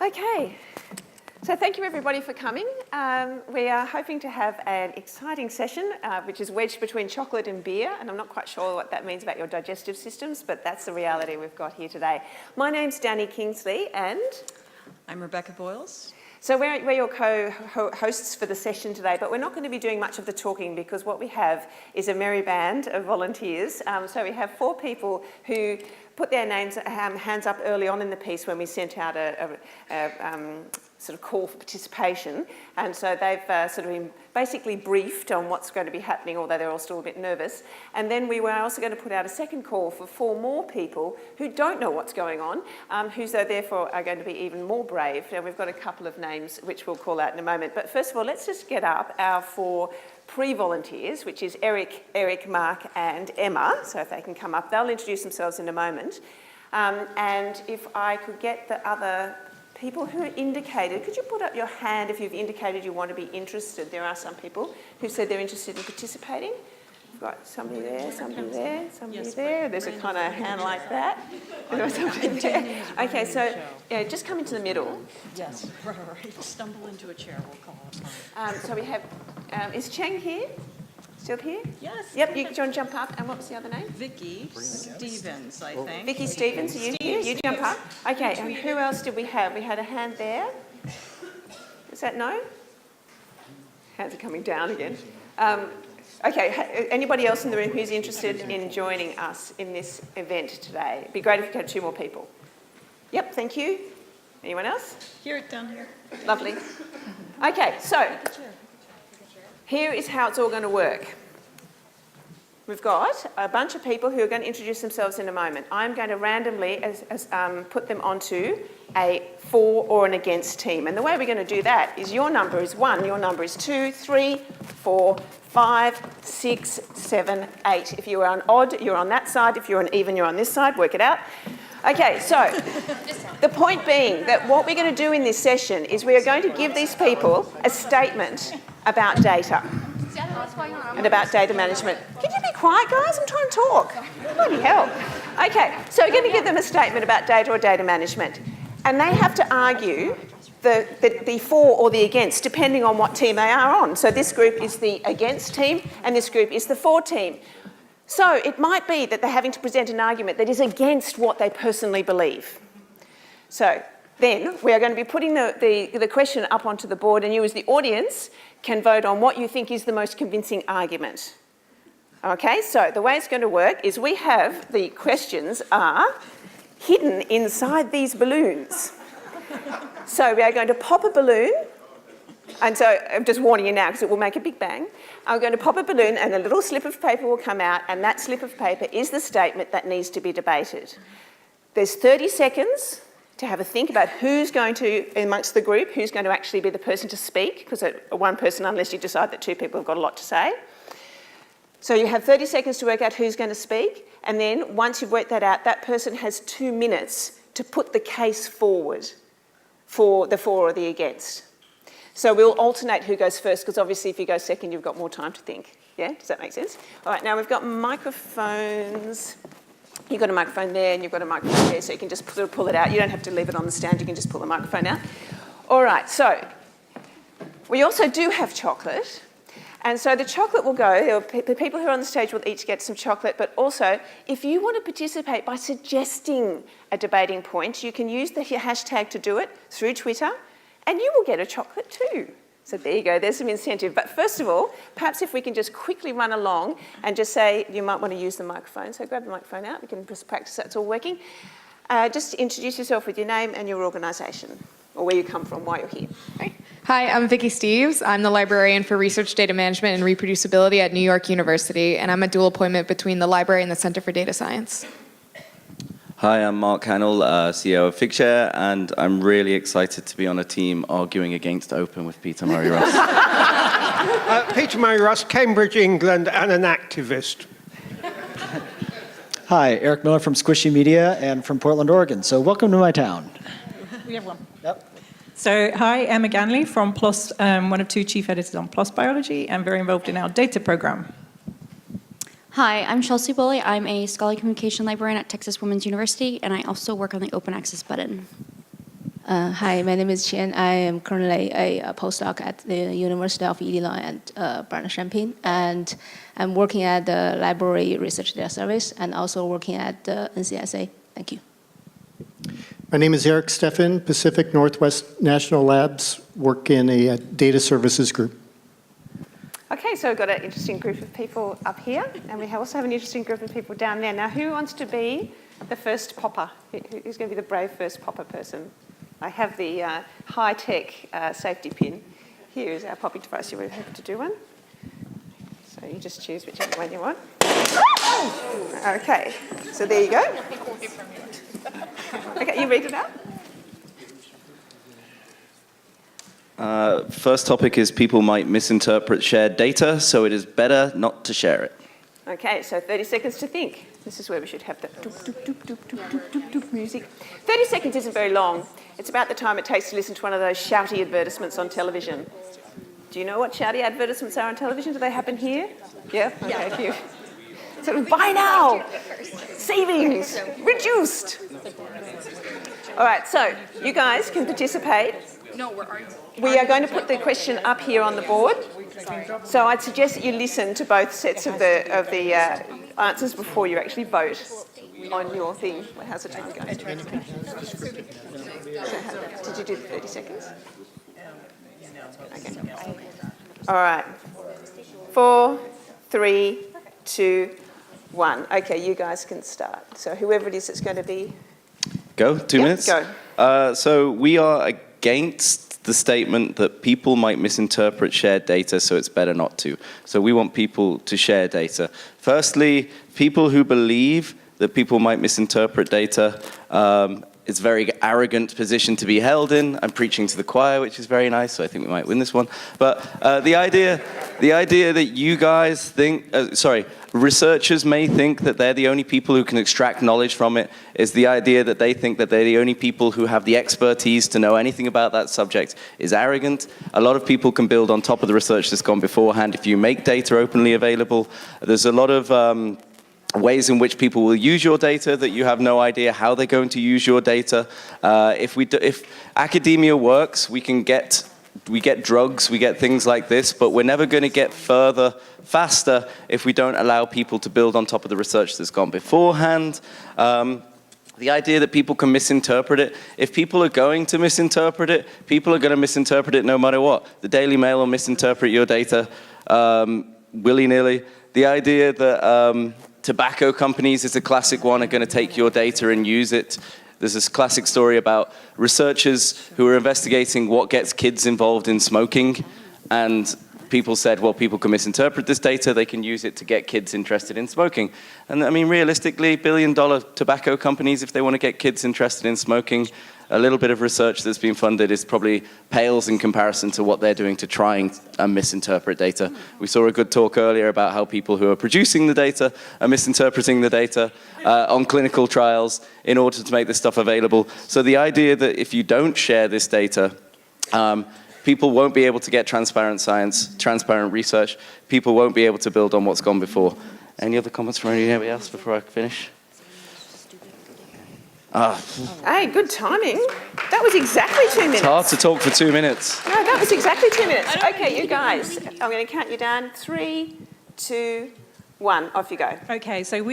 Okay, so thank you everybody for coming. We are hoping to have an exciting session which is wedged between chocolate and beer, and I'm not quite sure what that means about your digestive systems, but that's the reality we've got here today. My name's Danny Kingsley and... I'm Rebecca Boyles. So we're your co-hosts for the session today, but we're not going to be doing much of the talking because what we have is a merry band of volunteers. So we have 4 people who put their hands up early on in the piece when we sent out a sort of call for participation, and so they've sort of been basically briefed on what's going to be happening, although they're all still a bit nervous. And then we were also going to put out a second call for 4 more people who don't know what's going on, who so therefore are going to be even more brave. And we've got a couple of names which we'll call out in a moment. But first of all, let's just get up our 4 pre-volunteers, which is Eric, Mark and Emma. So if they can come up, they'll introduce themselves in a moment. And if I could get the other people who indicated, could you put up your hand if you've indicated you want to be interested? There are some people who said they're interested in participating. We've got somebody there, somebody there, somebody there. There's a kind of hand like that. Somebody there. Okay, so yeah, just come into the middle. Yes, right. Stumble into a chair, we'll call it. So we have, is Cheng here? Still here? Yes. Yep, you can jump up. And what was the other name? Vicky Stevens, I think. Vicky Stevens, are you here? You jump up. Okay, and who else did we have? We had a hand there. Is that no? Hands are coming down again. Okay, anybody else in the room who's interested in joining us in this event today? It'd be great if we had 2 more people. Yep, thank you. Anyone else? Here, down here. Lovely. Okay, so here is how it's all going to work. We've got a bunch of people who are going to introduce themselves in a moment. I'm going to randomly put them onto a for or an against team. And the way we're going to do that is your number is 1, your number is 2, 3, 4, 5, 6, 7, 8. If you are an odd, you're on that side. If you're an even, you're on this side. Work it out. Okay, so the point being that what we're going to do in this session is we are going to give these people a statement about data and about data management. Can you be quiet, guys? I'm trying to talk. Bloody hell. Okay, so we're going to give them a statement about data or data management, and they have to argue the for or the against, depending on what team they are on. So this group is the against team, and this group is the for team. So it might be that they're having to present an argument that is against what they personally believe. So then we are going to be putting the question up onto the board, and you as the audience can vote on what you think is the most convincing argument. Okay, so the way it's going to work is we have the questions are hidden inside these balloons. So we are going to pop a balloon, and so I'm just warning you now because it will make a big bang. I'm going to pop a balloon and a little slip of paper will come out, and that slip of paper is the statement that needs to be debated. There's 30 seconds to have a think about who's going to, amongst the group, who's going to actually be the person to speak, because one person, unless you decide that 2 people have got a lot to say. So you have 30 seconds to work out who's going to speak, and then once you've worked that out, that person has 2 minutes to put the case forward for the for or the against. So we'll alternate who goes first, because obviously if you go second, you've got more time to think. Yeah, does that make sense? All right, now we've got microphones. You've got a microphone there and you've got a microphone there, so you can just pull it out. You don't have to leave it on the stand, you can just pull the microphone out. All right, so we also do have chocolate. And so the chocolate will go, the people who are on the stage will each get some chocolate, but also if you want to participate by suggesting a debating point, you can use the hashtag to do it through Twitter, and you will get a chocolate too. So there you go, there's some incentive. But first of all, perhaps if we can just quickly run along and just say, you might want to use the microphone. So grab the microphone out, we can just practice that's all working. Just introduce yourself with your name and your organisation, or where you come from, why you're here. Okay. Hi, I'm Vicky Steves. I'm the librarian for Research Data Management and Reproducibility at New York University, and I'm a dual appointment between the library and the Center for Data Science. Hi, I'm Mark Hannell, CEO of Figshare, and I'm really excited to be on a team arguing against open with Peter Murray-Ross. Peter Murray-Ross, Cambridge, England, and an activist. Hi, Eric Miller from Squishy Media and from Portland, Oregon. So welcome to my town. We have one. Yep. So hi, Emma Ganley from PLOS, one of 2 chief editors on PLOS Biology, and very involved in our data program. Hi, I'm Chelsea Bully. I'm a scholarly communication librarian at Texas Women's University, and I also work on the open access button. Hi, my name is Qian. I am currently a postdoc at the University of Illinois at Bern-Champaign, and I'm working at the Library Research Data Service and also working at the NCSA. Thank you. My name is Eric Steffen, Pacific Northwest National Labs, work in a data services group. Okay, so we've got an interesting group of people up here, and we also have an interesting group of people down there. Now, who wants to be the first popper? Who's going to be the brave first popper person? I have the high-tech safety pin. Here is our popping device. You're happy to do one. So you just choose whichever one you want. Okay, so there you go. Okay, you read it out. First topic is people might misinterpret shared data, so it is better not to share it. Okay, so 30 seconds to think. This is where we should have the doop, doop, doop, doop, doop, doop, doop, doop music. 30 seconds isn't very long. It's about the time it takes to listen to one of those shouty advertisements on television. Do you know what shouty advertisements are on television? Do they happen here? Yeah? Okay, phew. Sort of, buy now! Savings! Reduced! All right, so you guys can participate. We are going to put the question up here on the board. So I'd suggest that you listen to both sets of the answers before you actually vote on your thing. How's the time going? Did you do the 30 seconds? Okay. All right. 4, 3, 2, 1. Okay, you guys can start. So whoever it is that's going to be... Go, 2 minutes? Go. So we are against the statement that people might misinterpret shared data, so it's better not to. So we want people to share data. Firstly, people who believe that people might misinterpret data, it's a very arrogant position to be held in. I'm preaching to the choir, which is very nice, so I think we might win this one. But the idea that you guys think, researchers may think that they're the only people who can extract knowledge from it is the idea that they think that they're the only people who have the expertise to know anything about that subject is arrogant. A lot of people can build on top of the research that's gone beforehand if you make data openly available. There's a lot of ways in which people will use your data that you have no idea how they're going to use your data. If academia works, we get drugs, we get things like this, but we're never going to get faster if we don't allow people to build on top of the research that's gone beforehand. The idea that people can misinterpret it, if people are going to misinterpret it, people are going to misinterpret it no matter what. The Daily Mail will misinterpret your data willy-nilly. The idea that tobacco companies is a classic one, are going to take your data and use it. There's this classic story about researchers who are investigating what gets kids involved in smoking, and people said, well, people can misinterpret this data, they can use it to get kids interested in smoking. And I mean, realistically, billion-dollar tobacco companies, if they want to get kids interested in smoking, a little bit of research that's been funded is probably pales in comparison to what they're doing to try and misinterpret data. We saw a good talk earlier about how people who are producing the data are misinterpreting the data on clinical trials in order to make this stuff available. So the idea that if you don't share this data, people won't be able to get transparent science, transparent research. People won't be able to build on what's gone before. Any other comments from anybody else before I finish? Hey, good timing. That was exactly 2 minutes. It's hard to talk for 2 minutes. No, that was exactly 2 minutes. Okay, you guys, I'm going to count you down. 3, 2, 1. Off you go. Okay, so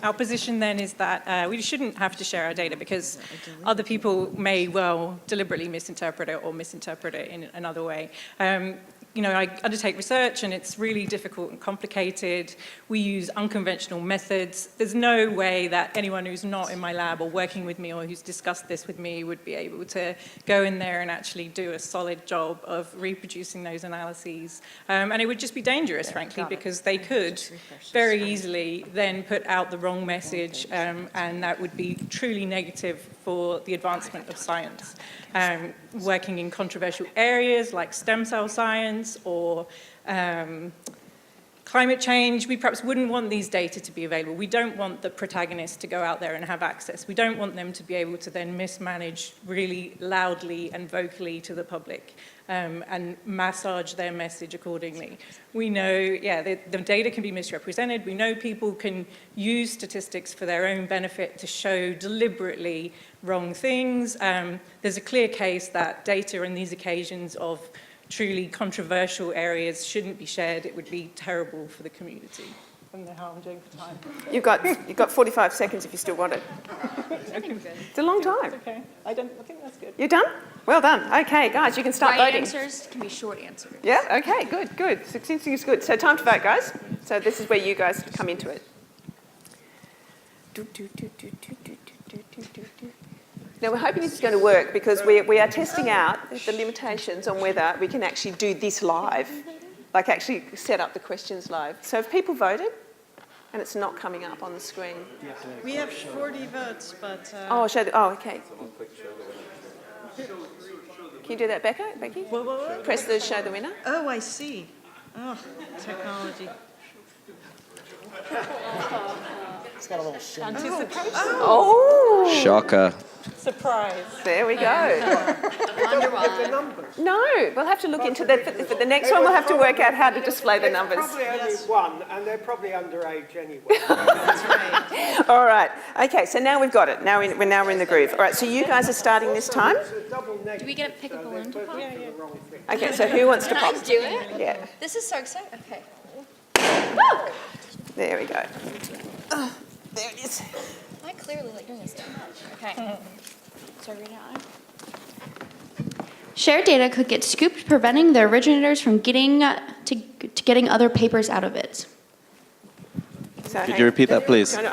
our position then is that we shouldn't have to share our data because other people may well deliberately misinterpret it or misinterpret it in another way. I undertake research and it's really difficult and complicated. We use unconventional methods. There's no way that anyone who's not in my lab or working with me or who's discussed this with me would be able to go in there and actually do a solid job of reproducing those analyses. And it would just be dangerous, frankly, because they could very easily then put out the wrong message, and that would be truly negative for the advancement of science. Working in controversial areas like stem cell science or climate change, we perhaps wouldn't want these data to be available. We don't want the protagonists to go out there and have access. We don't want them to be able to then mismanage really loudly and vocally to the public and massage their message accordingly. We know, yeah, the data can be misrepresented. We know people can use statistics for their own benefit to show deliberately wrong things. There's a clear case that data in these occasions of truly controversial areas shouldn't be shared. It would be terrible for the community. I don't know how I'm doing for time. You've got 45 seconds if you still want it. It's a long time. Okay, I think that's good. You're done? Well done. Okay, guys, you can start Right voting. answers can be short answers. Yeah, okay, good. 16 is good. So time to vote, guys. So this is where you guys come into it. Now we're hoping this is going to work because we are testing out the limitations on whether we can actually do this live, like actually set up the questions live. So have people voted? And it's not coming up on the screen. We have 40 votes, but... Oh, okay. Can you do that, Becky? What? Press the show the winner. Oh, I see. Oh, technology. It's got a little shimmer. Anticipation. Oh! Shocker. Surprise. There we go. No, we'll have to look into that. For the next one, we'll have to work out how to display the numbers. Probably only one, and they're probably underage anyway. All right. Okay, so now we've got it. Now we're in the groove. All right, so you guys are starting this time. Do we get to pick a balloon to pop? Okay, so who wants to Can pop? I do it? Yeah, This is so exciting. Okay. there we go. Oh, there it is. I clearly like doing this too much. Okay. So read it out. Shared data could get scooped, preventing the originators from getting getting other papers out of it. So, Could you repeat that, please? Sorry.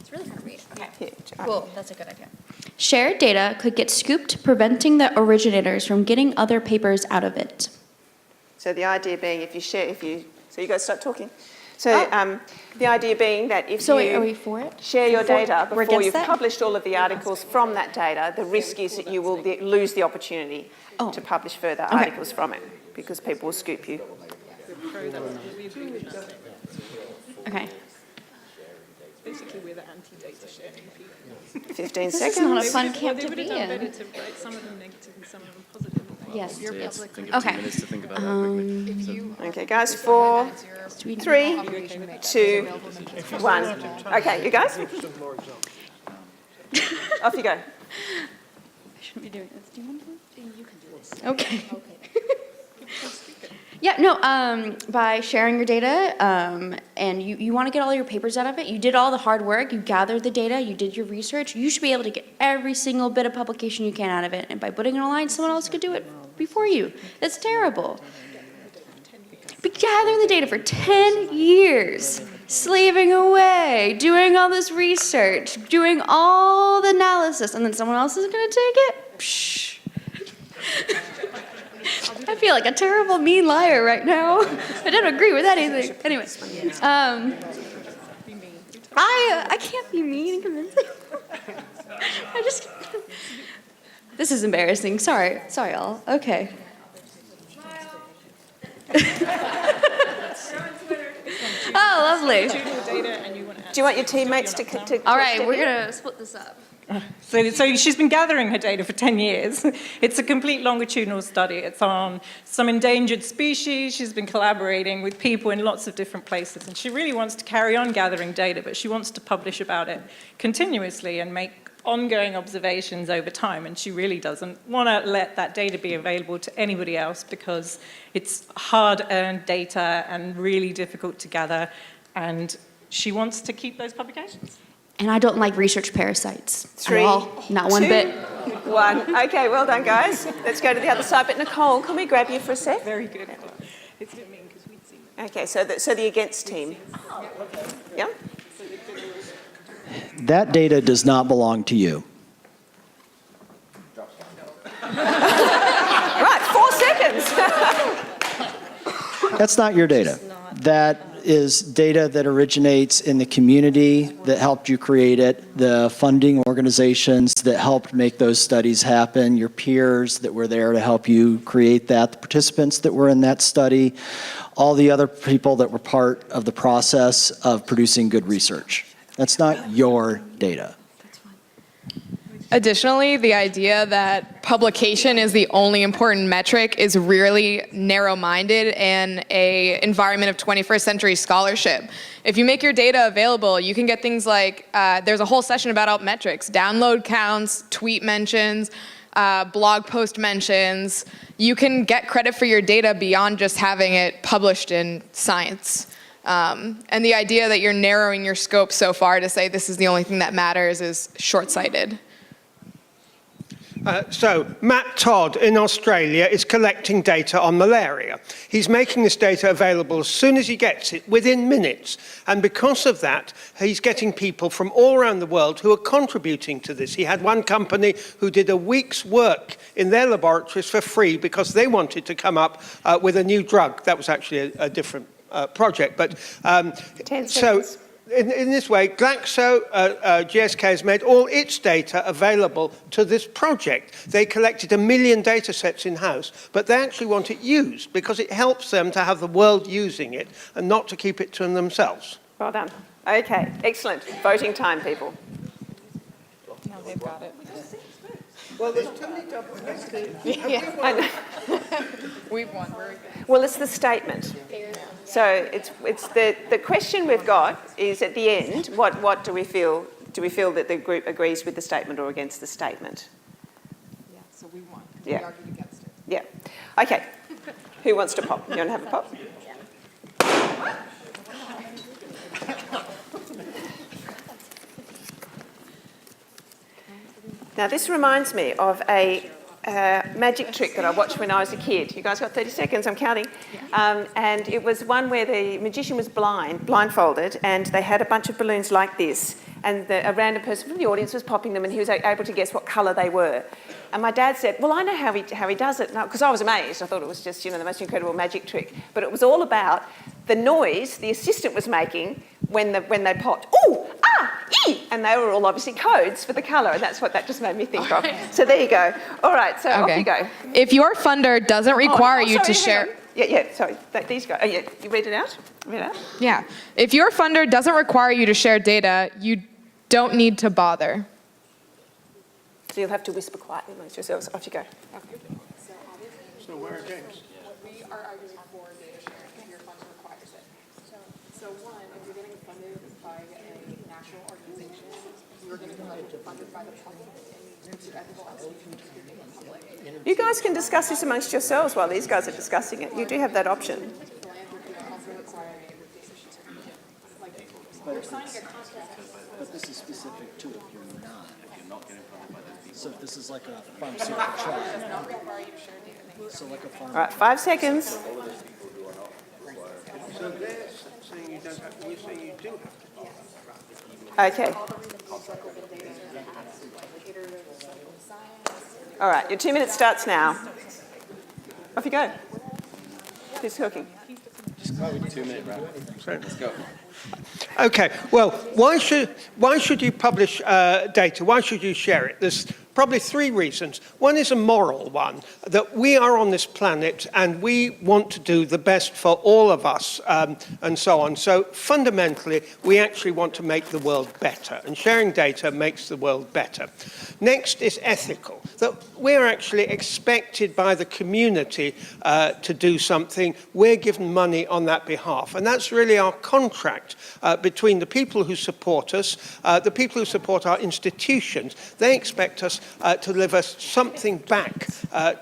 It's really hard to read. Okay. Yeah, Cool. That's a good idea. Shared data could get scooped, preventing the originators from getting other papers out of it. So the idea being so you guys start talking. So the idea being that if So you are we for it? share your data We're before against you've that? published all of the articles from that data, the risk is that you will lose the opportunity Oh. to publish further articles from it because people will scoop you. Okay. Basically, we're the anti-data sharing people. 15 This seconds. is not a fun camp They to would be have done better in. to write some of them negative and some of them positive. Yes. So you have to think of Okay. 2 minutes to think about that quickly. Okay, guys, 4, 3, 2, 1. Okay, you guys? Off you go. I shouldn't be doing this. Do you want to? You can do this. Okay. Yeah, no, by sharing your data, and you want to get all your papers out of it, you did all the hard work, you gathered the data, you did your research, you should be able to get every single bit of publication you can out of it, and by putting it online, someone else could do it before you. That's terrible. But gathering the data for 10 years, slaving away, doing all this research, doing all the analysis, and then someone else is going to take it? Psh. I feel like a terrible, mean liar right now. I don't agree with anything. Anyway, I can't be mean and convincing. This is embarrassing. Sorry, all. Okay. Oh, lovely. Do you want your teammates to All right, we're gonna split this up. So she's been gathering her data for 10 years. It's a complete longitudinal study. It's on some endangered species. She's been collaborating with people in lots of different places. And she really wants to carry on gathering data, but she wants to publish about it continuously and make ongoing observations over time. And she really doesn't want to let that data be available to anybody else because it's hard-earned data and really difficult to gather. And she wants to keep those publications. And I don't like research parasites 3, at all. Not one 2, bit. 1. Okay, well done, guys. Let's go to the other side. But Nicole, can we grab you for a sec? Very good. It's didn't mean because we'd seen it. Okay, so the against team. Yeah? That data does not belong to you. Right, 4 seconds. That's not your data. That is data that originates in the community that helped you create it, the funding organizations that helped make those studies happen, your peers that were there to help you create that, the participants that were in that study, all the other people that were part of the process of producing good research. That's not your data. Additionally, the idea that publication is the only important metric is really narrow-minded in an environment of 21st century scholarship. If you make your data available, you can get things like, there's a whole session about altmetrics, download counts, tweet mentions, blog post mentions. You can get credit for your data beyond just having it published in Science. And the idea that you're narrowing your scope so far to say this is the only thing that matters is short-sighted. So Matt Todd in Australia is collecting data on malaria. He's making this data available as soon as he gets it, within minutes. And because of that, he's getting people from all around the world who are contributing to this. He had one company who did a week's work in their laboratories for free because they wanted to come up with a new drug. That was actually a different project. But 10 so. seconds. In this way, GSK has made all its data available to this project. They collected 1 million data sets in-house, but they actually want it used because it helps them to have the world using it and not to keep it to themselves. Well done. Okay, excellent. Voting time, people. Now they've got it. Well, there's too many double I know. We've won. Well, it's the statement. So it's the question we've got is at the end, what do we feel? Do we feel that the group agrees with the statement or against the statement? Yeah, so we won. Yeah. We argued against it. Yeah. Okay. Who wants to pop? You want to have a pop? Now, this reminds me of a magic trick that I watched when I was a kid. You guys got 30 seconds, I'm counting. And it was one where the magician was blindfolded, and they had a bunch of balloons like this, and a random person from the audience was popping them, and he was able to guess what colour they were. And my dad said, well, I know how he does it, because I was amazed. I thought it was just, the most incredible magic trick. But it was all about the noise the assistant was making when they popped. Ooh, ah, ee! And they were all obviously codes for the colour, and that's what that just made me think of. So there you go. All right, so off you go. If your funder doesn't require you to share... On. Yeah, sorry. These go. Oh, yeah, you read it out? Read it out? Yeah. If your funder doesn't require you to share data, you don't need to bother. So you'll have to whisper quietly amongst yourselves. Off you go. So we're against. We are arguing for data sharing if your funder requires it. So one, if you're getting funded by a national organization, you're getting funded by the public, and you ethical institutions to give data public. You guys can discuss this amongst yourselves while these guys are discussing it. You do have that option. But this is specific to if you're not. So if this is like a pharmaceutical trial. So like a pharmaceutical. All right, 5 seconds. So they're saying you don't have, we're saying you do have. Okay. All right, your 2 minutes starts now. Off you go. Who's talking? 2 minute round. Let's go. Okay, well, why should you publish data? Why should you share it? There's probably 3 reasons. One is a moral one, that we are on this planet and we want to do the best for all of us and so on. So fundamentally, we actually want to make the world better, and sharing data makes the world better. Next is ethical, that we're actually expected by the community to do something. We're given money on that behalf, and that's really our contract between the people who support us, the people who support our institutions. They expect us to deliver something back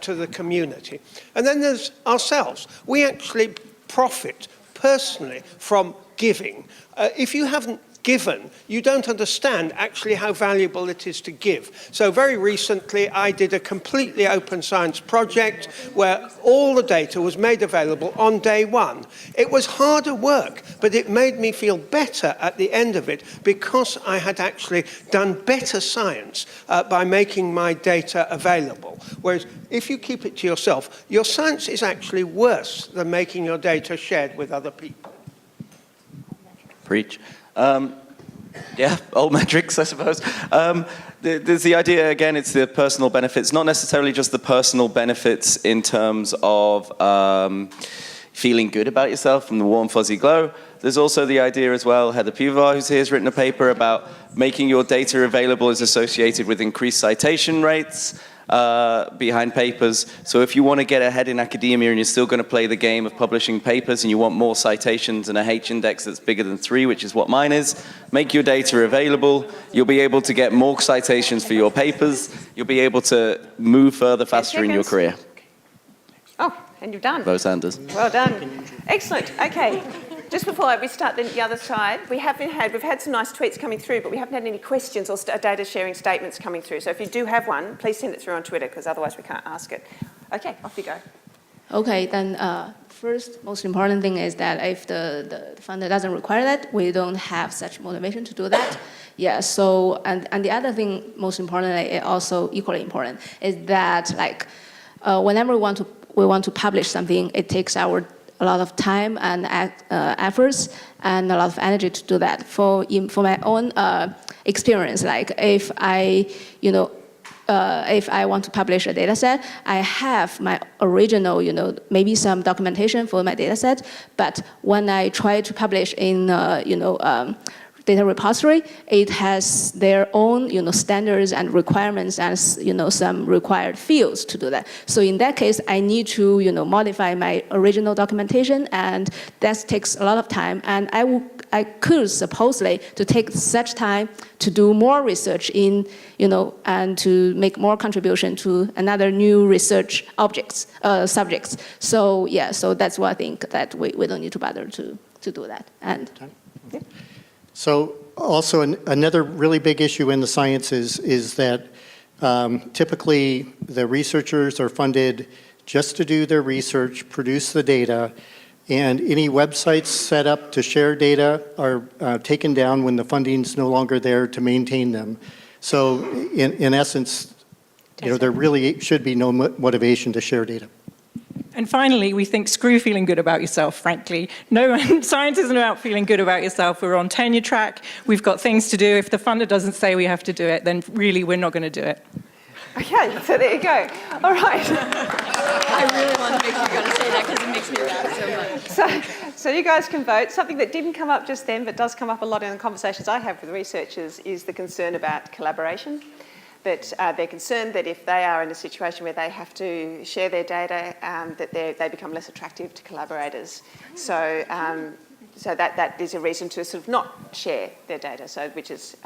to the community. And then there's ourselves. We actually profit personally from giving. If you haven't given, you don't understand actually how valuable it is to give. So very recently, I did a completely open science project where all the data was made available on day one. It was harder work, but it made me feel better at the end of it because I had actually done better science by making my data available. Whereas if you keep it to yourself, your science is actually worse than making your data shared with other people. Preach. Yeah, old metrics, I suppose. There's the idea, again, it's the personal benefits, not necessarily just the personal benefits in terms of feeling good about yourself and the warm, fuzzy glow. There's also the idea as well, Heather Puvar, who's here, has written a paper about making your data available is associated with increased citation rates behind papers. So if you want to get ahead in academia and you're still going to play the game of publishing papers and you want more citations and a H-index that's bigger than 3, which is what mine is, make your data available. You'll be able to get more citations for your papers. You'll be able to move further faster in your career. Oh, and you've done. Bo Sanders. Well done. Excellent. Okay. Just before we start the other side, we've had some nice tweets coming through, but we haven't had any questions or data sharing statements coming through. So if you do have one, please send it through on Twitter, because otherwise we can't ask it. Okay, off you go. Okay, then first, most important thing is that if the funder doesn't require that, we don't have such motivation to do that. Yeah, so, and the other thing, most importantly, also equally important, is that like, whenever we want to publish something, it takes a lot of time and efforts and a lot of energy to do that. For my own experience, like if I want to publish a data set, I have my original, maybe some documentation for my data set, but when I try to publish in, data repository, it has their own, standards and requirements and, some required fields to do that. So in that case, I need to, modify my original documentation, and that takes a lot of time. And I could supposedly to take such time to do more research in, and to make more contribution to another new research subjects. So yeah, so that's why I think that we don't need to bother to do that. And yeah. So also another really big issue in the sciences is that typically the researchers are funded just to do their research, produce the data, and any websites set up to share data are taken down when the funding's no longer there to maintain them. So in essence, there really should be no motivation to share data. And finally, we think screw feeling good about yourself, frankly. No, science isn't about feeling good about yourself. We're on tenure track. We've got things to do. If the funder doesn't say we have to do it, then really we're not going to do it. Okay, so there you go. All right. I really want to make sure you're going to say that because it makes me laugh so much. So you guys can vote. Something that didn't come up just then, but does come up a lot in the conversations I have with researchers, is the concern about collaboration. That they're concerned that if they are in a situation where they have to share their data, that they become less attractive to collaborators. So, so that is a reason to sort of not share their data. So, which is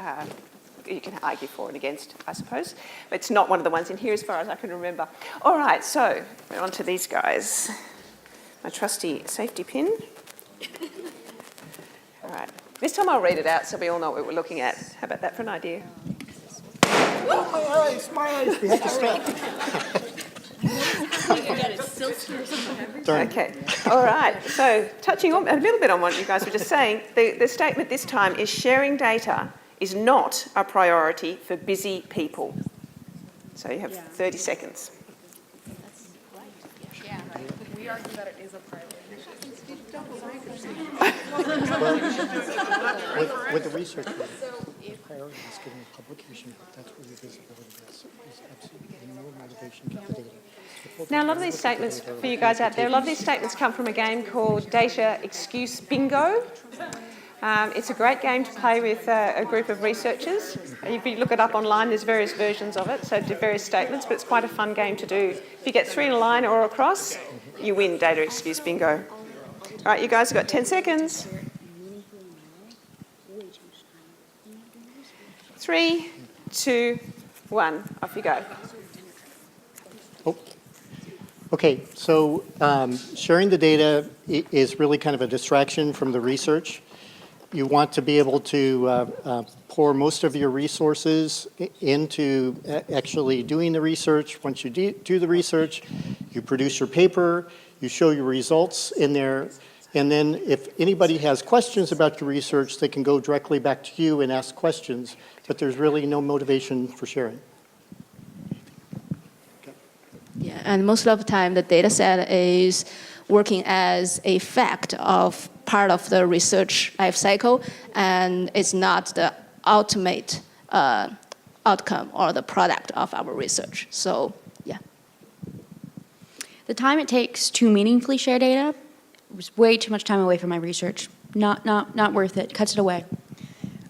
you can argue for and against, I suppose. But it's not one of the ones in here, as far as I can remember. All right, so we're on to these guys. My trusty safety pin. All right, this time I'll read it out so we all know what we're looking at. How about that for an idea? Oh, my eyes, we have to stop. Okay, all right. So touching on a little bit on what you guys were just saying, the statement this time is sharing data is not a priority for busy people. So you have 30 seconds. Yeah, we argue that it is a priority. With the research, the priority is getting publication. That's where the visibility is. There's absolutely no motivation to get the data. Now, a lot of these statements, for you guys out there, a lot of these statements come from a game called Data Excuse Bingo. It's a great game to play with a group of researchers. If you look it up online, there's various versions of it, so various statements, but it's quite a fun game to do. If you get 3 in a line or across, you win Data Excuse Bingo. All right, you guys have got 10 seconds. 3, 2, 1, off you go. Oh. Okay, so sharing the data is really kind of a distraction from the research. You want to be able to pour most of your resources into actually doing the research. Once you do the research, you produce your paper, you show your results in there, and then if anybody has questions about your research, they can go directly back to you and ask questions, but there's really no motivation for sharing. Yeah, and most of the time the data set is working as a fact of part of the research life cycle, and it's not the ultimate outcome or the product of our research. So, yeah. The time it takes to meaningfully share data was way too much time away from my research. Not worth it. Cuts it away.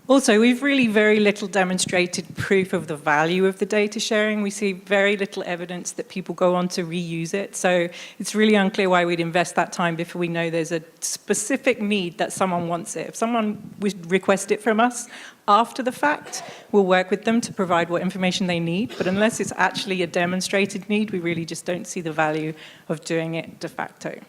Also, we've really very little demonstrated proof of the value of the data sharing. We see very little evidence that people go on to reuse it. So it's really unclear why we'd invest that time before we know there's a specific need that someone wants it. If someone would request it from us after the fact, we'll work with them to provide what information they need. But unless it's actually a demonstrated need, we really just don't see the value of doing it de facto.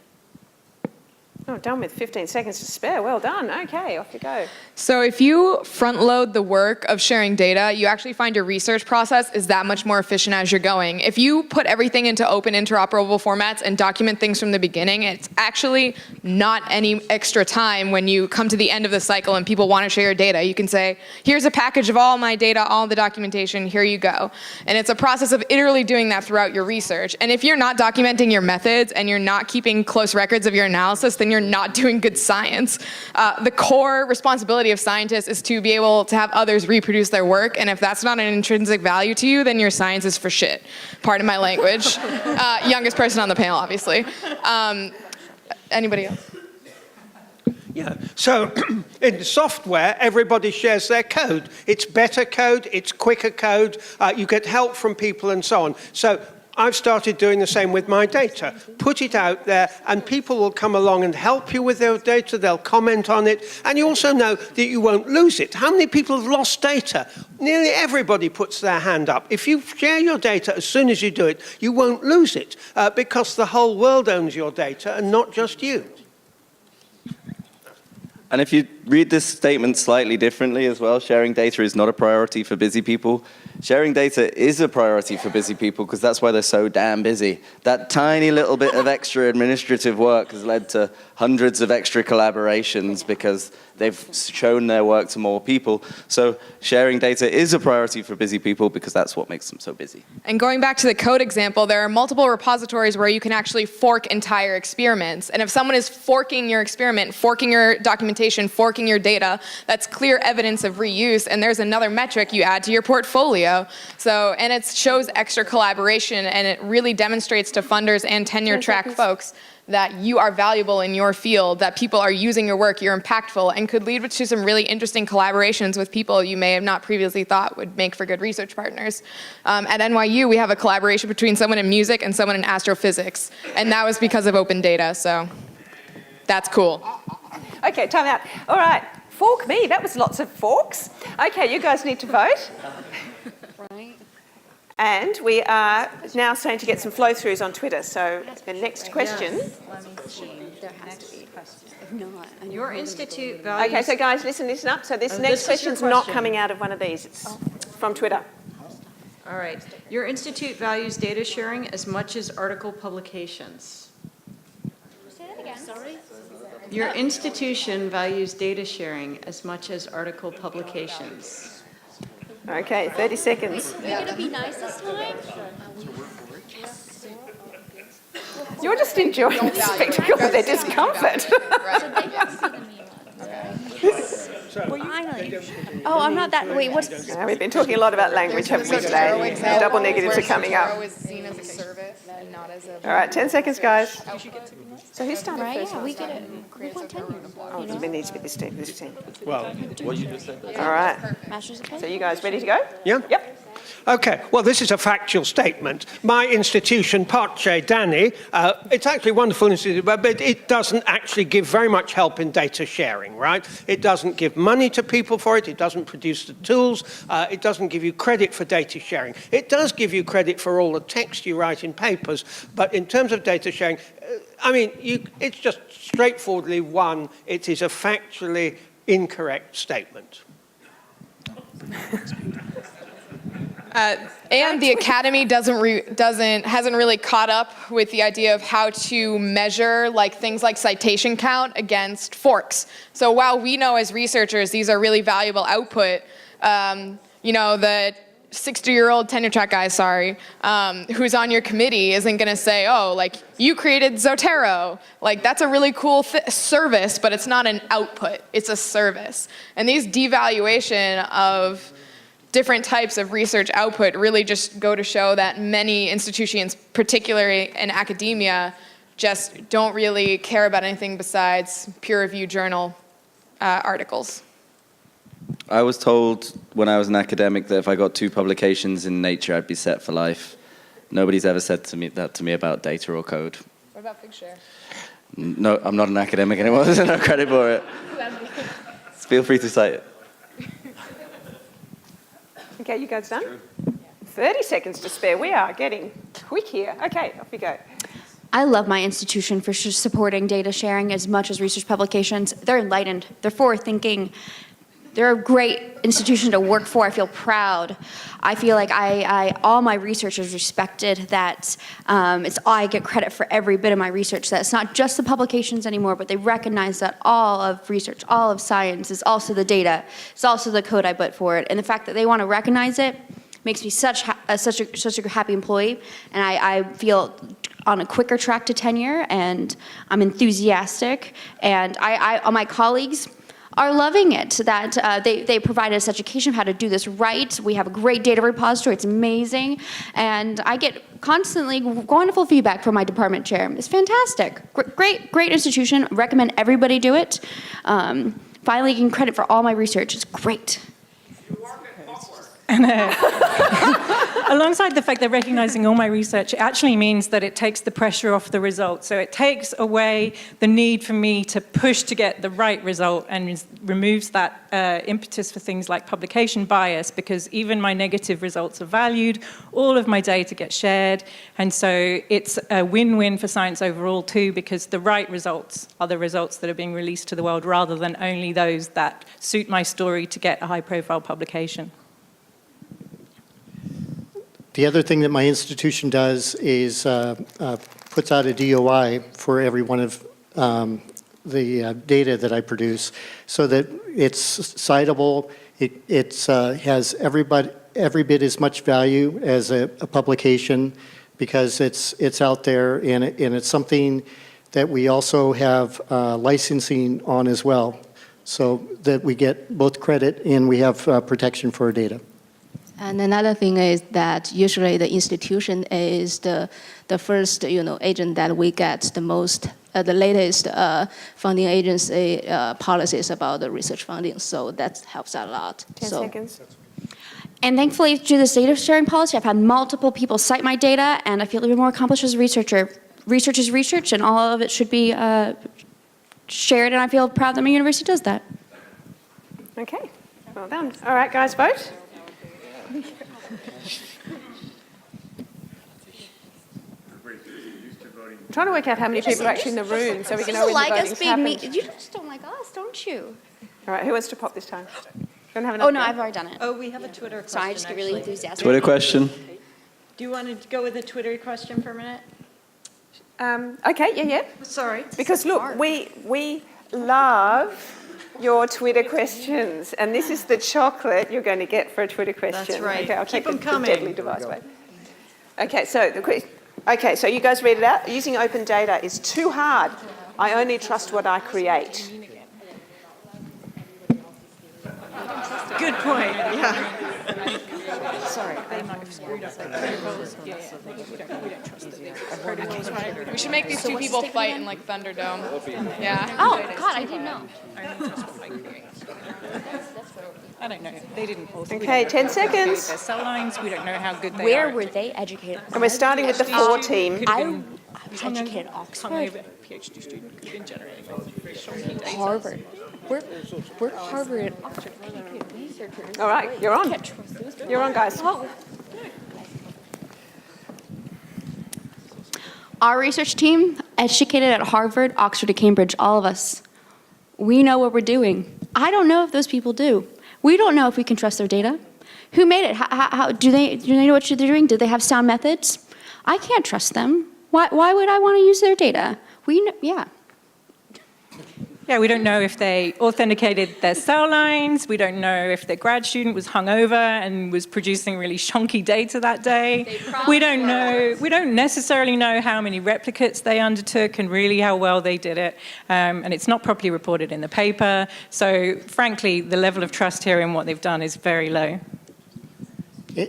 Oh, done with 15 seconds to spare. Well done. Okay, off you go. So if you front load the work of sharing data, you actually find your research process is that much more efficient as you're going. If you put everything into open interoperable formats and document things from the beginning, it's actually not any extra time when you come to the end of the cycle and people want to share your data. You can say, here's a package of all my data, all the documentation, here you go. And it's a process of iteratively doing that throughout your research. And if you're not documenting your methods and you're not keeping close records of your analysis, then you're not doing good science. The core responsibility of scientists is to be able to have others reproduce their work, and if that's not an intrinsic value to you, then your science is for shit. Pardon my language. Youngest person on the panel, obviously. Anybody else? Yeah, so in software, everybody shares their code. It's better code, it's quicker code, you get help from people and so on. So I've started doing the same with my data. Put it out there and people will come along and help you with their data, they'll comment on it, and you also know that you won't lose it. How many people have lost data? Nearly everybody puts their hand up. If you share your data as soon as you do it, you won't lose it because the whole world owns your data and not just you. And if you read this statement slightly differently as well, sharing data is not a priority for busy people. Sharing data is a priority for busy people because that's why they're so damn busy. That tiny little bit of extra administrative work has led to hundreds of extra collaborations because they've shown their work to more people. So sharing data is a priority for busy people because that's what makes them so busy. And going back to the code example, there are multiple repositories where you can actually fork entire experiments. And if someone is forking your experiment, forking your documentation, forking your data, that's clear evidence of reuse, and there's another metric you add to your portfolio. So, and it shows extra collaboration, and it really demonstrates to funders and tenure track folks that you are valuable in your field, that people are using your work, you're impactful, and could lead to some really interesting collaborations with people you may have not previously thought would make for good research partners. At NYU, we have a collaboration between someone in music and someone in astrophysics, and that was because of open data, so that's cool. Okay, time out. All right, fork me. That was lots of forks. Okay, you guys need to vote. Right. And we are now starting to get some flow-throughs on Twitter. So the next question. Let me see. There has to be a question. If not, your institute Okay, values... so guys, listen up. So this Oh, next this is your question's not question. coming out of one of these. It's from Twitter. All right. Your institute values data sharing as much as article publications. Say that again. Sorry. Your institution values data sharing as much as article publications. Okay, 30 seconds. Are we going to be nice this time? You're just enjoying the spectacle of their discomfort. Finally. Oh, I'm not that. Wait, what's. Now, we've been talking a lot about language, haven't we, today? Double negatives are coming up. is seen as a service and not as a... All right, 10 seconds, guys. So who's starting Right? first? Yeah, we get it. We want tenure. Oh, it needs to be this team. Well, All right. Masters of So you guys ready to go? yeah? Yep. Okay, well, this is a factual statement. My institution, Parce Danny, it's actually a wonderful institute, but it doesn't actually give very much help in data sharing, right? It doesn't give money to people for it. It doesn't produce the tools. It doesn't give you credit for data sharing. It does give you credit for all the text you write in papers, but in terms of data sharing, I mean, it's just straightforwardly one, it is a factually incorrect statement. And the academy hasn't really caught up with the idea of how to measure things like citation count against forks. So while we know as researchers these are really valuable output, the 60-year-old tenure track guy, who's on your committee isn't going to say, oh, like, you created Zotero. Like, that's a really cool service, but it's not an output. It's a service. And these devaluation of different types of research output really just go to show that many institutions, particularly in academia, just don't really care about anything besides peer-reviewed journal articles. I was told when I was an academic that if I got 2 publications in Nature, I'd be set for life. Nobody's ever said that to me about data or code. What about Figshare? No, I'm not an academic anymore. There's no credit for it. Feel free to cite it. Okay, you guys done? 30 seconds to spare. We are getting quick here. Okay, off you go. I love my institution for supporting data sharing as much as research publications. They're enlightened. They're forward-thinking. They're a great institution to work for. I feel proud. I feel like all my research is respected, that I get credit for every bit of my research, that it's not just the publications anymore, but they recognize that all of research, all of science is also the data. It's also the code I put for it. And the fact that they want to recognize it makes me such a happy employee. And I feel on a quicker track to tenure, and I'm enthusiastic. And my colleagues are loving it, that they provide us education of how to do this right. We have a great data repository, it's amazing. And I get constantly wonderful feedback from my department chair. It's fantastic. Great institution, recommend everybody do it. Finally getting credit for all my research, it's great. And alongside the fact that recognizing all my research, it actually means that it takes the pressure off the result. So it takes away the need for me to push to get the right result, and removes that impetus for things like publication bias, because even my negative results are valued, all of my data gets shared, and so it's a win-win for science overall too, because the right results are the results that are being released to the world, rather than only those that suit my story to get a high-profile publication. The other thing that my institution does is puts out a DOI for every one of the data that I produce, so that it's citable, it has every bit as much value as a publication, because it's out there, and it's something that we also have licensing on as well, so that we get both credit and we have protection for our data. And another thing is that usually the institution is the first agent that we get the most, the latest funding agency policies about the research funding. So that helps a lot. 10 seconds. And thankfully, through this data sharing policy, I've had multiple people cite my data, and I feel even more accomplished as a researcher. Research is research, and all of it should be shared, and I feel proud that my university does that. Okay, well done. All right, guys, vote. I'm trying to work out how many people are actually in the room so we can know when the voting's happened. You just don't like us, don't you? All right, who wants to pop this time? Don't have Oh, enough no, time? I've already done it. Oh, we have a Twitter question, Sorry, I just get really actually. enthusiastic. Twitter question. Do you want to go with the Twitter question for a minute? Okay, yeah. Sorry. Because look, we love your Twitter questions, and this is the chocolate you're going to get for a Twitter question. That's right. Okay, I'll Keep take them the coming. deadly device. Wait. Okay, so you guys read it out. Using open data is too hard. I only trust what I create. Good point, yeah. Sorry, they might have screwed up their protocols. We don't trust that these protocols. We should make these two people fight in like Thunderdome. Yeah. Oh, God, I didn't know. I don't know. They didn't also. Okay, 10 seconds. Their cell lines. We don't know how good they are. Where were they educated? And we're starting with the 4 team. I was educated at Oxford, PhD student could have been generating very shocking data. Harvard. We're Harvard and Oxford researchers. All right, you're on. Can't trust those people. You're on, guys. Our research team, educated at Harvard, Oxford, and Cambridge, all of us, we know what we're doing. I don't know if those people do. We don't know if we can trust their data. Who made it? How do they know what they're doing? Do they have sound methods? I can't trust them. Why would I want to use their data? We know, yeah. Yeah, we don't know if they authenticated their cell lines. We don't know if their grad student was hungover and was producing really shonky data that day. We don't know. We don't necessarily know how many replicates they undertook and really how well they did it. And it's not properly reported in the paper. So, frankly, the level of trust here in what they've done is very low.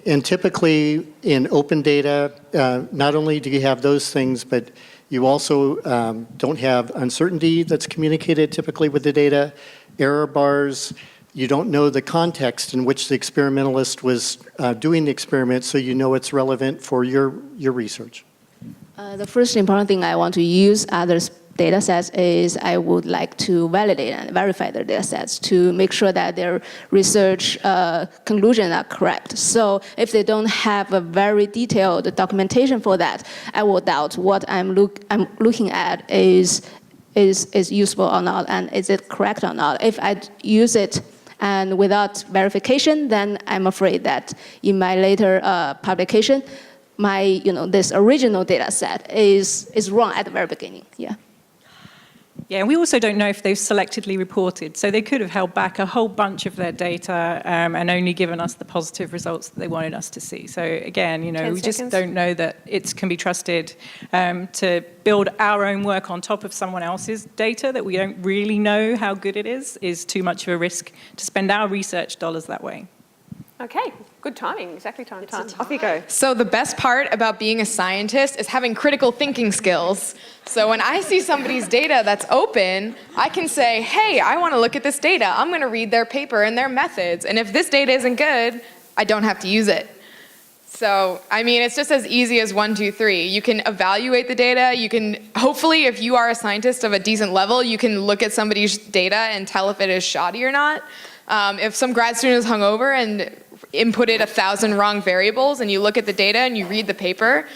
And typically in open data, not only do you have those things, but you also don't have uncertainty that's communicated typically with the data, error bars. You don't know the context in which the experimentalist was doing the experiment, so you know it's relevant for your research. The first important thing I want to use others' data sets is I would like to validate and verify their data sets to make sure that their research conclusions are correct. So if they don't have a very detailed documentation for that, I will doubt what I'm looking at is useful or not, and is it correct or not. If I use it and without verification, then I'm afraid that in my later publication, my this original data set is wrong at the very beginning. Yeah. Yeah, and we also don't know if they've selectively reported. So they could have held back a whole bunch of their data and only given us the positive results that they wanted us to see. So again, we just don't know that it can be trusted to build our own work on top of someone else's data that we don't really know how good it is too much of a risk to spend our research dollars that way. Okay, good timing, exactly time. Off you go. So the best part about being a scientist is having critical thinking skills. So when I see somebody's data that's open, I can say, hey, I want to look at this data. I'm going to read their paper and their methods. And if this data isn't good, I don't have to use it. So, I mean, it's just as easy as 1, 2, 3. You can evaluate the data. You can, hopefully, if you are a scientist of a decent level, you can look at somebody's data and tell if it is shoddy or not. If some grad student is hungover and inputted 1,000 wrong variables and you look at the data and you read the paper,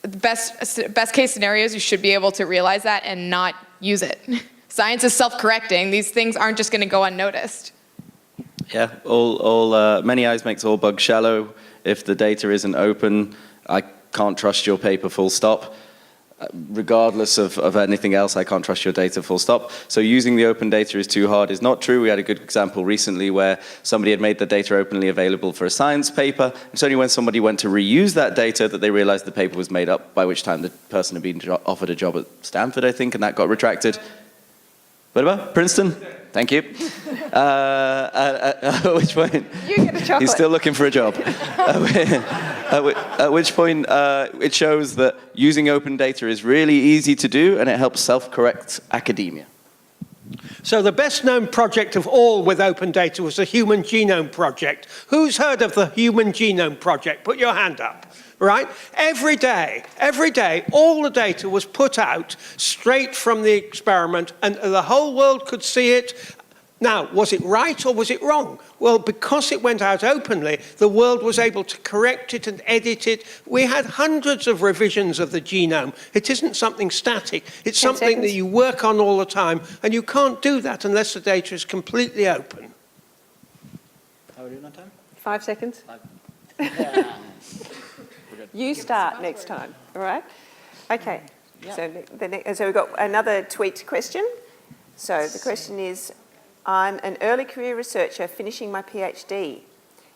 the best case scenario is you should be able to realize that and not use it. Science is self-correcting. These things aren't just going to go unnoticed. Yeah, many eyes makes all bugs shallow. If the data isn't open, I can't trust your paper full stop. Regardless of anything else, I can't trust your data full stop. So using the open data is too hard is not true. We had a good example recently where somebody had made the data openly available for a science paper. It's only when somebody went to reuse that data that they realized the paper was made up, by which time the person had been offered a job at Stanford, I think, and that got retracted. What about Princeton? Thank you. At which point, you get a chocolate. He's still looking for a job. At which point, it shows that using open data is really easy to do, and it helps self-correct academia. So the best known project of all with open data was the Human Genome Project. Who's heard of the Human Genome Project? Put your hand up. Right? Every day, all the data was put out straight from the experiment and the whole world could see it. Now, was it right or was it wrong? Well, because it went out openly, the world was able to correct it and edit it. We had hundreds of revisions of the genome. It isn't something static. It's something that you work on all the time, and you can't do that unless the data is completely open. How are we doing on time? 5 seconds. Yeah. You start next time, all right? Okay, so we've got another tweet question. So the question is, I'm an early career researcher finishing my PhD.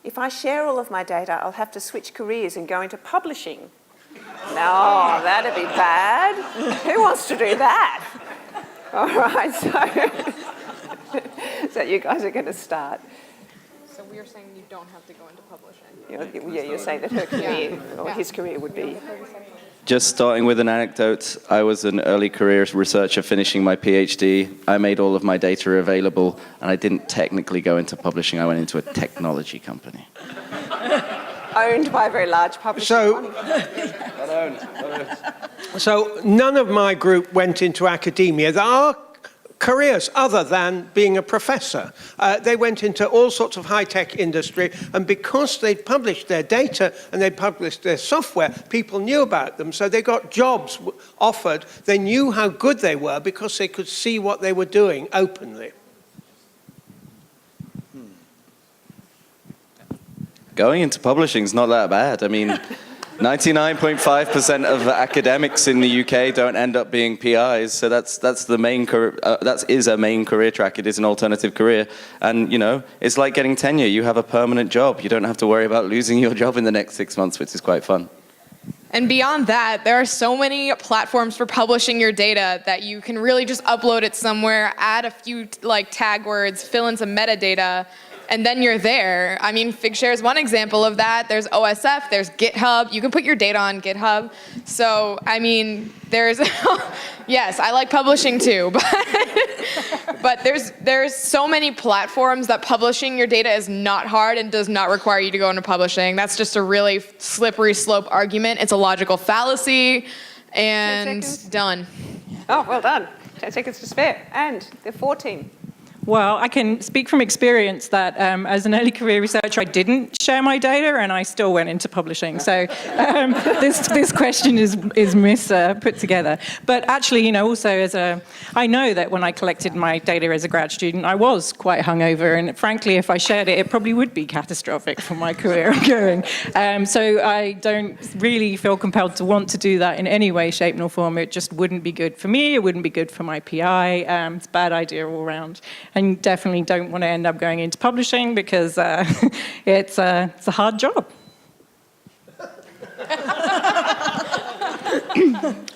If I share all of my data, I'll have to switch careers and go into publishing. No, that'd be bad. Who wants to do that? All right, so you guys are going to start. So we're saying you don't have to go into publishing. You're saying that her career or his career would be. Just starting with an anecdote, I was an early career researcher finishing my PhD. I made all of my data available, and I didn't technically go into publishing. I went into a technology company. Owned by a very large publisher. So none of my group went into academia. There are careers other than being a professor. They went into all sorts of high-tech industry, and because they'd published their data and they published their software, people knew about them, so they got jobs offered. They knew how good they were because they could see what they were doing openly. Going into publishing is not that bad. I mean, 99.5% of academics in the UK don't end up being PIs, so that's the main career, that is a main career track. It is an alternative career, and you know, it's like getting tenure. You have a permanent job. You don't have to worry about losing your job in the next 6 months, which is quite fun. And beyond that, there are so many platforms for publishing your data that you can really just upload it somewhere, add a few like tag words, fill in some metadata, and then you're there. I mean, Figshare is one example of that. There's OSF, there's GitHub. You can put your data on GitHub. So, I mean, there's, yes, I like publishing too, but there's so many platforms that publishing your data is not hard and does not require you to go into publishing. That's just a really slippery slope argument. It's a logical fallacy, and done. Oh, well done. 10 seconds to spare. And the 14. Well, I can speak from experience that as an early career researcher, I didn't share my data and I still went into publishing. So this question is put together. But actually, you know, also I know that when I collected my data as a grad student, I was quite hungover. And frankly, if I shared it, it probably would be catastrophic for my career going. So I don't really feel compelled to want to do that in any way, shape, nor form. It just wouldn't be good for me. It wouldn't be good for my PI. It's a bad idea all around. And you definitely don't want to end up going into publishing because it's a hard job.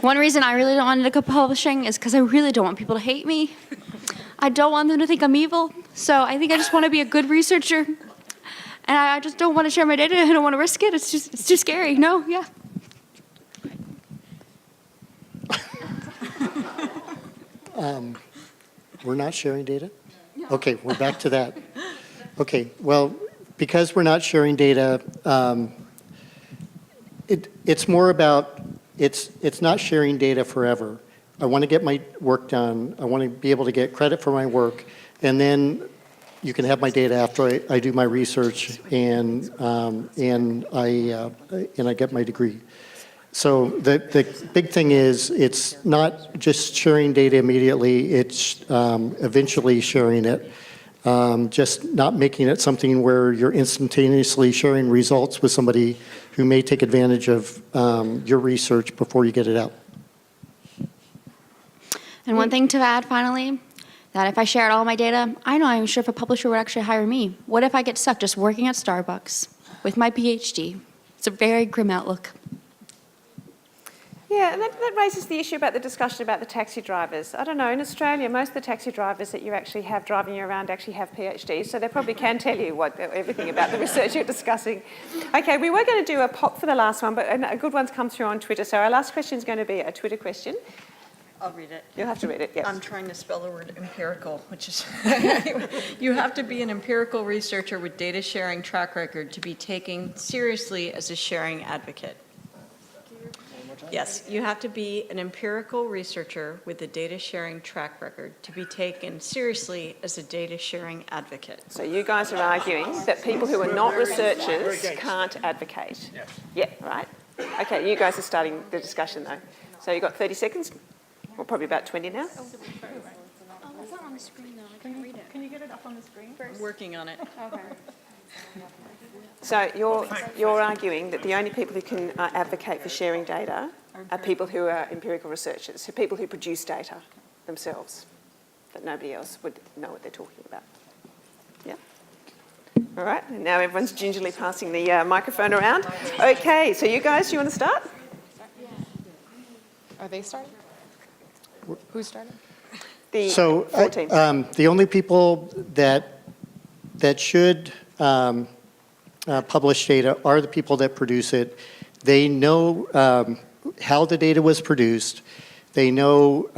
One reason I really don't want to go publishing is because I really don't want people to hate me. I don't want them to think I'm evil. So I think I just want to be a good researcher. And I just don't want to share my data. I don't want to risk it. It's too scary. No, yeah. We're not sharing data? Okay, we're back to that. Okay, well, because we're not sharing data, it's more about, it's not sharing data forever. I want to get my work done. I want to be able to get credit for my work, and then you can have my data after I do my research and I get my degree. So the big thing is, it's not just sharing data immediately, it's eventually sharing it. Just not making it something where you're instantaneously sharing results with somebody who may take advantage of your research before you get it out. And one thing to add finally, that if I shared all my data, I'm not even sure if a publisher would actually hire me. What if I get stuck just working at Starbucks with my PhD? It's a very grim outlook. Yeah, and that raises the issue about the discussion about the taxi drivers. I don't know, in Australia, most of the taxi drivers that you actually have driving you around actually have PhDs, so they probably can tell you everything about the research you're discussing. Okay, we were going to do a pop for the last one, but a good one's come through on Twitter. So our last question is going to be a Twitter question. I'll read it. You'll have to read it, yes. I'm trying to spell the word empirical, which is, you have to be an empirical researcher with data sharing track record to be taken seriously as a sharing advocate. Yes, you have to be an empirical researcher with a data sharing track record to be taken seriously as a data sharing advocate. So you guys are arguing that people who are not researchers can't advocate. Yes. Yeah, right. Okay, you guys are starting the discussion though. So you've got 30 seconds, or probably about 20 now. Oh, it's not on the screen though. I can't read it. Can you get it up on the screen? I'm working on it. Okay. So you're arguing that the only people who can advocate for sharing data are people who are empirical researchers, so people who produce data themselves, that nobody else would know what they're talking about. Yeah? All right, and now everyone's gingerly passing the microphone around. Okay, so you guys, you want to start? Are they starting? Who's starting? The So 14. the only people that should publish data are the people that produce it. They know how the data was produced. They know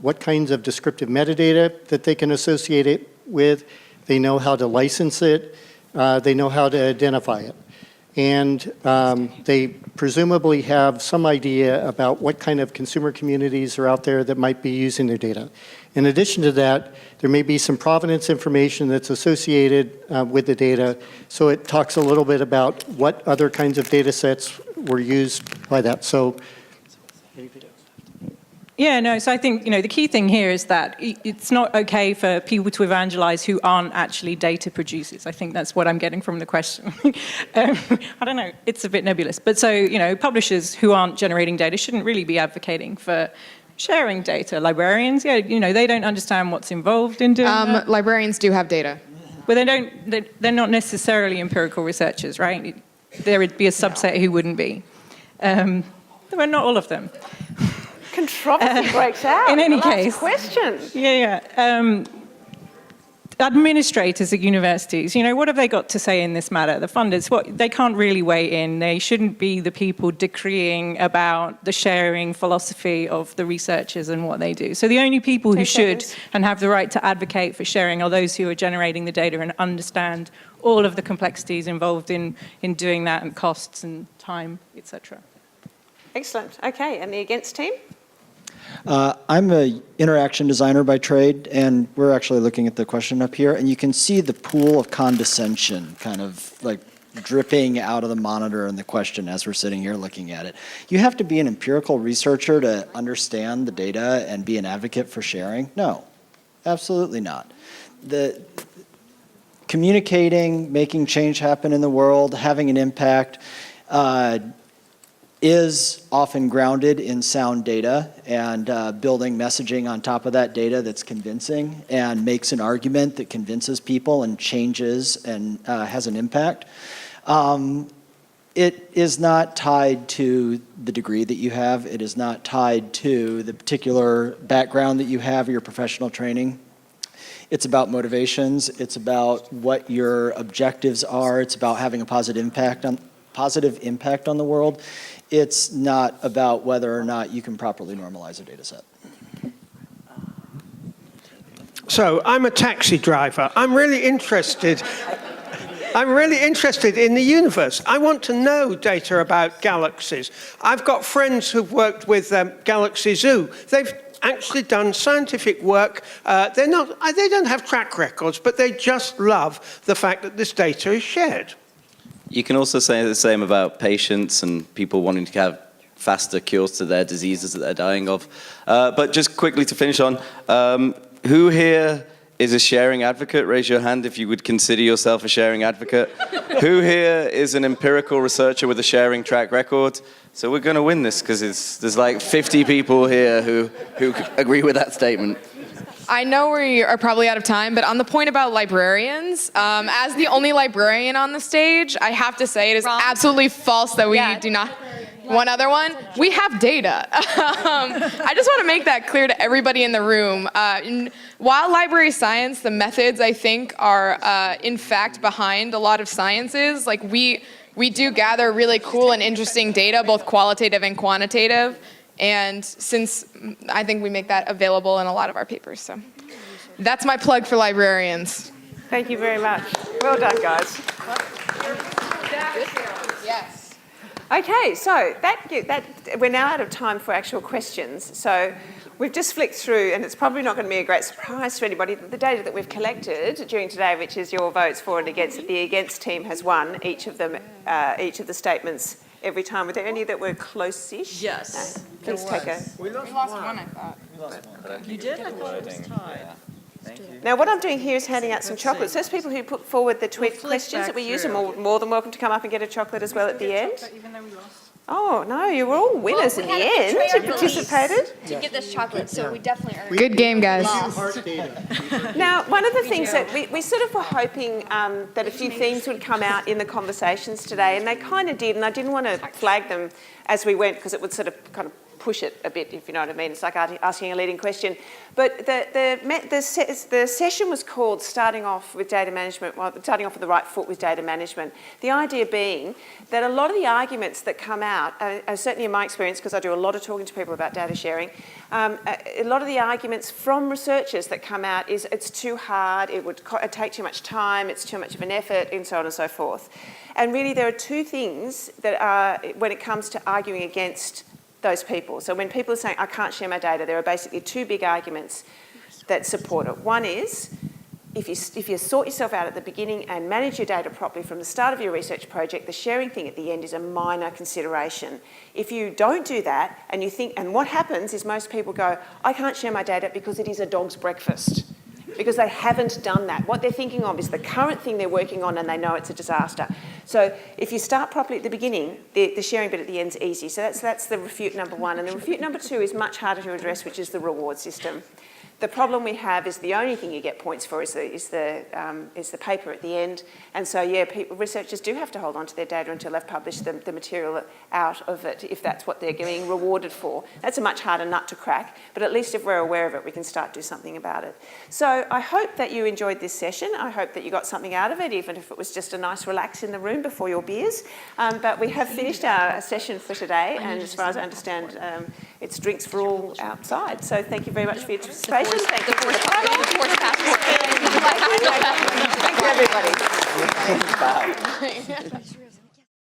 what kinds of descriptive metadata that they can associate it with. They know how to license it. They know how to identify it. And they presumably have some idea about what kind of consumer communities are out there that might be using their data. In addition to that, there may be some provenance information that's associated with the data, so it talks a little bit about what other kinds of data sets were used by that. So Yeah, no, so I think, the key thing here is that it's not okay for people to evangelize who aren't actually data producers. I think that's what I'm getting from the question. I don't know, it's a bit nebulous. But so, publishers who aren't generating data shouldn't really be advocating for sharing data. Librarians, they don't understand what's involved in doing that. Librarians do have data. But they're not necessarily empirical researchers, right? There would be a subset who wouldn't be. But not all of them. Controversy breaks out. In any The last case. question. Yeah. Administrators at universities, what have they got to say in this matter? The funders, they can't really weigh in. They shouldn't be the people decreeing about the sharing philosophy of the researchers and what they do. So the only people who should and have the right to advocate for sharing are those who are generating the data and understand all of the complexities involved in doing that, and costs and time, etc. Excellent. Okay, and the against team? I'm an interaction designer by trade, and we're actually looking at the question up here, and you can see the pool of condescension kind of like dripping out of the monitor in the question as we're sitting here looking at it. You have to be an empirical researcher to understand the data and be an advocate for sharing? No, absolutely not. The communicating, making change happen in the world, having an impact, is often grounded in sound data and building messaging on top of that data that's convincing and makes an argument that convinces people and changes and has an impact. It is not tied to the degree that you have. It is not tied to the particular background that you have or your professional training. It's about motivations. It's about what your objectives are. It's about having a positive impact on the world. It's not about whether or not you can properly normalize a data set. So I'm a taxi driver. I'm really interested in the universe. I want to know data about galaxies. I've got friends who've worked with Galaxy Zoo. They've actually done scientific work. They don't have track records, but they just love the fact that this data is shared. You can also say the same about patients and people wanting to have faster cures to their diseases that they're dying of. But just quickly to finish on, who here is a sharing advocate? Raise your hand if you would consider yourself a sharing advocate. Who here is an empirical researcher with a sharing track record? So we're going to win this because there's like 50 people here who agree with that statement. I know we are probably out of time, but on the point about librarians, as the only librarian on the stage, I have to say it is absolutely false that we do not. One other one, we have data. I just want to make that clear to everybody in the room. While library science, the methods I think are in fact behind a lot of sciences, like we do gather really cool and interesting data, both qualitative and quantitative. And since I think we make that available in a lot of our papers. So that's my plug for librarians. Thank you very much. Well done, guys. Yes. Okay, so that we're now out of time for actual questions. So we've just flicked through, and it's probably not going to be a great surprise to anybody that the data that we've collected during today, which is your votes for and against, the against team has won each of the statements every time. Were there any that were close-ish? Yes. No? Please take a... We lost one, I thought. You did? I thought it was tied. Now, what I'm doing here is handing out some chocolates. Those people who put forward the tweet questions that we use are more than welcome to come up and get a chocolate as well at the end. Oh, no, you were all winners in the end. You participated. To get this chocolate, so we definitely earned Good game, guys. Now, one of the things that we sort of were hoping that a few themes would come out in the conversations today, and they kind of did, and I didn't want to flag them as we went because it would sort of kind of push it a bit, if you know what I mean. It's like asking a leading question. But the session was called Starting Off with Data Management, well, starting off with the right foot with data management. The idea being that a lot of the arguments that come out, certainly in my experience, because I do a lot of talking to people about data sharing, a lot of the arguments from researchers that come out is it's too hard, it would take too much time, it's too much of an effort, and so on and so forth. And really there are two things that are, when it comes to arguing against those people. So when people are saying, I can't share my data, there are basically two big arguments that support it. One is if you sort yourself out at the beginning and manage your data properly from the start of your research project, the sharing thing at the end is a minor consideration. If you don't do that and you think, and what happens is most people go, I can't share my data because it is a dog's breakfast. Because they haven't done that. What they're thinking of is the current thing they're working on and they know it's a disaster. So if you start properly at the beginning, the sharing bit at the end is easy. So that's the refute number one. And the refute number two is much harder to address, which is the reward system. The problem we have is the only thing you get points for is the paper at the end. And so, yeah, researchers do have to hold on to their data until they've published the material out of it, if that's what they're getting rewarded for. That's a much harder nut to crack, but at least if we're aware of it, we can start to do something about it. So I hope that you enjoyed this session. I hope that you got something out of it, even if it was just a nice relax in the room before your beers. But we have finished our session for today, and as far as I understand, it's drinks for all outside. So thank you very much for your participation. Thank you for the panel. Thank you, everybody. Bye.